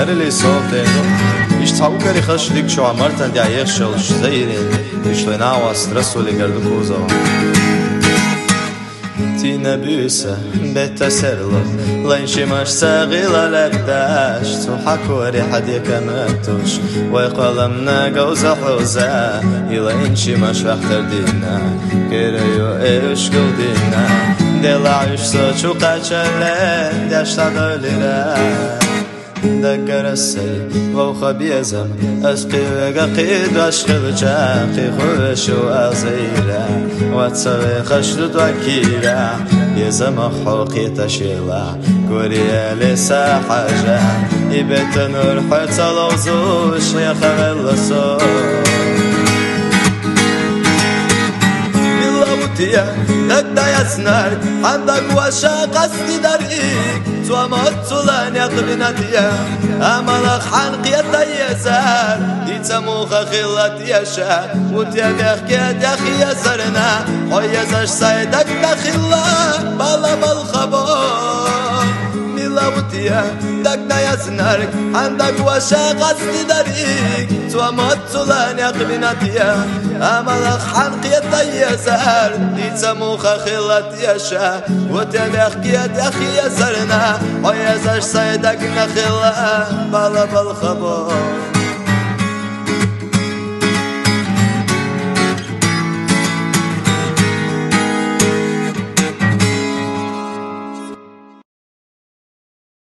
هرلي صوتينو يشتاوكري خشلك شو عمرتن دي عيشل شزيرين يشلنا واسترسو لقردكوزو تينا بيسا بتسرلو لينشي مش ساغيلا لكداش تحكوري حديك مكتوش ويقلمنا قوزة حوزة يلينشي مش اختر دينا كريو ايش قلدينا ديلا عيش سوچو قاچلين داشتا دوليرا دقر السي وخبيزم أسقي وقيد واشقي بجاقي خوش وأزيرا واتسوي خشد وكيرا يزم حوقي تشيلا كوريا لسا حاجة يبت نور حيث لوزوش يخبل الصوت بلوتيا دقدا يسنار عندك وشا قصدي دريك توامات سولان يقبناتيا أمالك حنقية يسار يتسموخ خلات يشا وتيا دخكي دخي يسرنا ويزاش سايدك دخلا بالا بالخبار ملاوتيا دقنا يسنارك عندك وشا قصدي دريك توامات سولان يقبناتيا أمالك حنقية يسار يتسموخ خلات يشا وتيا دخكي يسرنا ويزاش سايدك نخلا بالا بالخبار